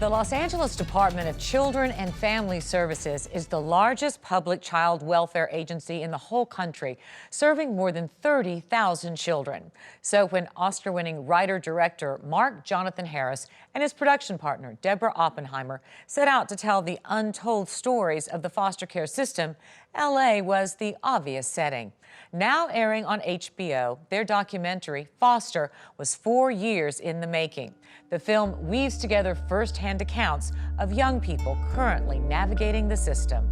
The Los Angeles Department of Children and Family Services is the largest public child welfare agency in the whole country, serving more than 30,000 children. So when Oscar-winning writer-director Mark Jonathan Harris and his production partner Deborah Oppenheimer set out to tell the untold stories of the foster care system, LA was the obvious setting. Now airing on HBO, their documentary, Foster, was 4 years in the making. The film weaves together first-hand accounts of young people currently navigating the system.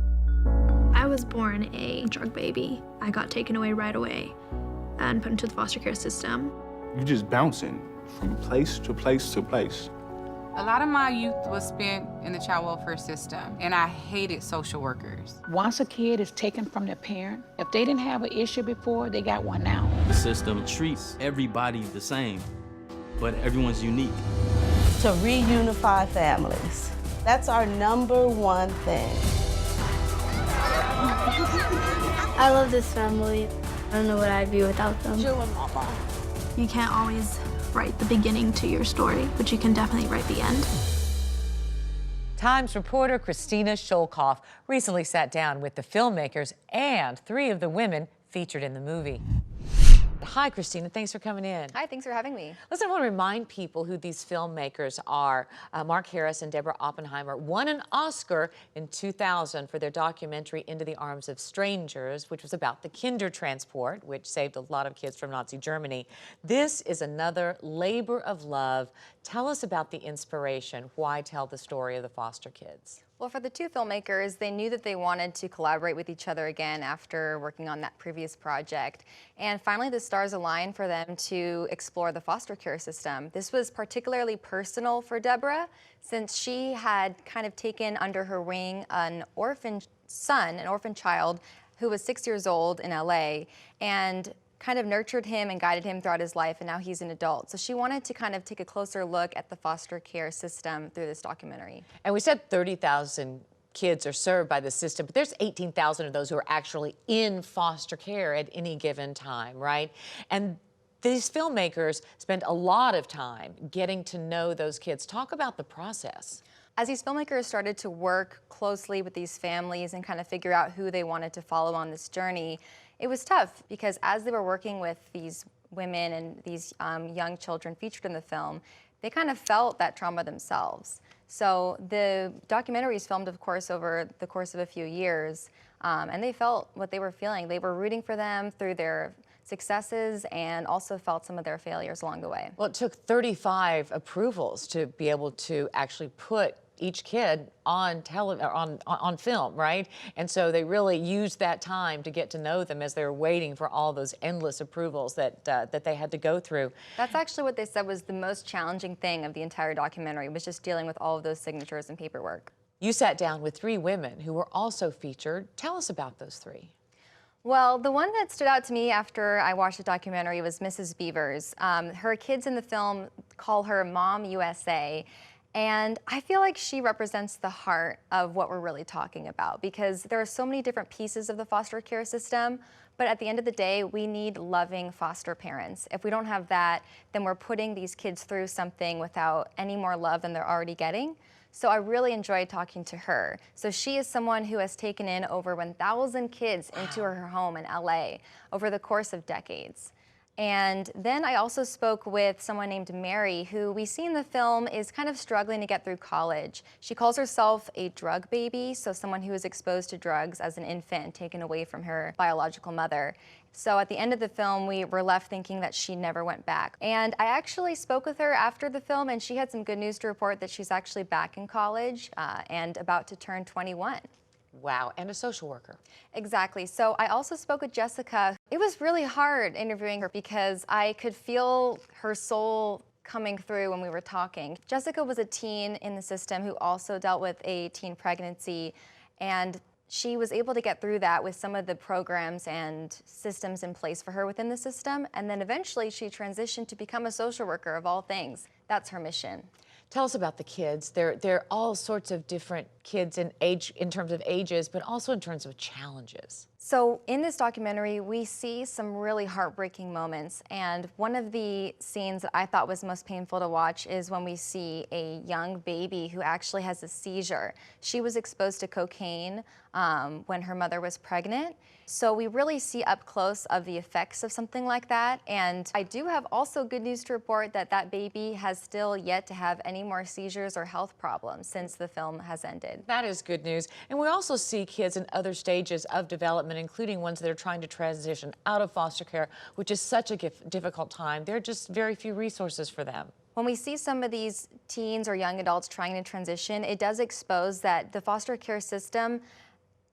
I was born a drug baby. I got taken away right away and put into the foster care system. You're just bouncing from place to place to place. A lot of my youth was spent in the child welfare system, and I hated social workers. Once a kid is taken from their parent, if they didn't have an issue before, they got one now. The system treats everybody the same, but everyone's unique. To reunify families. That's our #1 thing. I love this family. I don't know what I'd be without them. Joe and Mama. You can't always write the beginning to your story, but you can definitely write the end. Times reporter Christina Scholkoff recently sat down with the filmmakers and 3 of the women featured in the movie. Hi, Christina. Thanks for coming in. Hi, thanks for having me. Listen, I want to remind people who these filmmakers are. Mark Harris and Deborah Oppenheimer won an Oscar in 2000 for their documentary Into the Arms of Strangers, which was about the Kindertransport, which saved a lot of kids from Nazi Germany. This is another labor of love. Tell us about the inspiration. Why tell the story of the foster kids? Well, for the 2 filmmakers, they knew that they wanted to collaborate with each other again after working on that previous project. And finally, the stars aligned for them to explore the foster care system. This was particularly personal for Deborah, since she had kind of taken under her wing an orphan son, an orphan child, who was 6 years old in LA, and kind of nurtured him and guided him throughout his life, and now he's an adult. So she wanted to kind of take a closer look at the foster care system through this documentary. And we said 30,000 kids are served by the system, but there's 18,000 of those who are actually in foster care at any given time, right? And these filmmakers spend a lot of time getting to know those kids. Talk about the process. As these filmmakers started to work closely with these families and kind of figure out who they wanted to follow on this journey, it was tough because as they were working with these women and these young children featured in the film, they kind of felt that trauma themselves. So the documentary is filmed, of course, over the course of a few years, and they felt what they were feeling. They were rooting for them through their successes and also felt some of their failures along the way. Well, it took 35 approvals to be able to actually put each kid on film, right? And so they really used that time to get to know them as they were waiting for all those endless approvals that they had to go through. That's actually what they said was the most challenging thing of the entire documentary, was just dealing with all of those signatures and paperwork. You sat down with 3 women who were also featured. Tell us about those 3. Well, the one that stood out to me after I watched the documentary was Mrs. Beavers. Her kids in the film call her Mom USA. And I feel like she represents the heart of what we're really talking about, because there are so many different pieces of the foster care system, but at the end of the day, we need loving foster parents. If we don't have that, then we're putting these kids through something without any more love than they're already getting. So I really enjoyed talking to her. So she is someone who has taken in over 1,000 kids into her home in LA over the course of decades. And then I also spoke with someone named Mary, who we see in the film is kind of struggling to get through college. She calls herself a drug baby, so someone who was exposed to drugs as an infant and taken away from her biological mother. So at the end of the film, we were left thinking that she never went back. And I actually spoke with her after the film, and she had some good news to report that she's actually back in college and about to turn 21. Wow, and a social worker. Exactly. So I also spoke with Jessica. It was really hard interviewing her because I could feel her soul coming through when we were talking. Jessica was a teen in the system who also dealt with a teen pregnancy, and she was able to get through that with some of the programs and systems in place for her within the system, and then eventually she transitioned to become a social worker of all things. That's her mission. Tell us about the kids. They're all sorts of different kids in age, in terms of ages, but also in terms of challenges. So in this documentary, we see some really heartbreaking moments. And one of the scenes that I thought was most painful to watch is when we see a young baby who actually has a seizure. She was exposed to cocaine when her mother was pregnant. So we really see up close of the effects of something like that. And I do have also good news to report that that baby has still yet to have any more seizures or health problems since the film has ended. That is good news. And we also see kids in other stages of development, including ones that are trying to transition out of foster care, which is such a difficult time. There are just very few resources for them. When we see some of these teens or young adults trying to transition, it does expose that the foster care system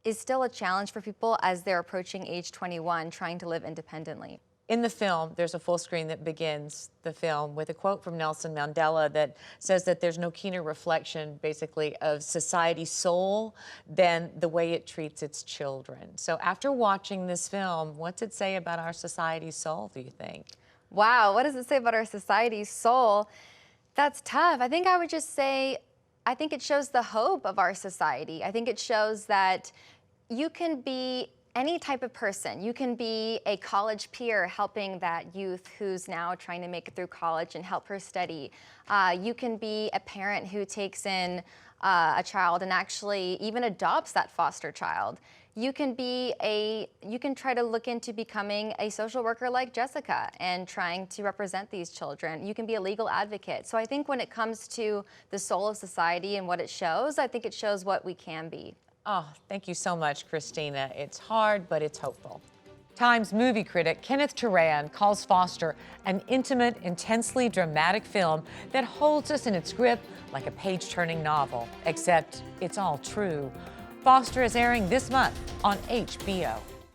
is still a challenge for people as they're approaching age 21, trying to live independently. In the film, there's a full screen that begins the film with a quote from Nelson Mandela that says that there's no keener reflection, basically, of society's soul than the way it treats its children. So after watching this film, what's it say about our society's soul, do you think? Wow, what does it say about our society's soul? That's tough. I think I would just say, I think it shows the hope of our society. I think it shows that you can be any type of person. You can be a college peer helping that youth who's now trying to make it through college and help her study. You can be a parent who takes in a child and actually even adopts that foster child. You can try to look into becoming a social worker like Jessica and trying to represent these children. You can be a legal advocate. So I think when it comes to the soul of society and what it shows, I think it shows what we can be. Oh, thank you so much, Christina. It's hard, but it's hopeful. Times movie critic Kenneth Turan calls Foster an intimate, intensely dramatic film that holds us in its grip like a page-turning novel, except it's all true. Foster is airing this month on HBO.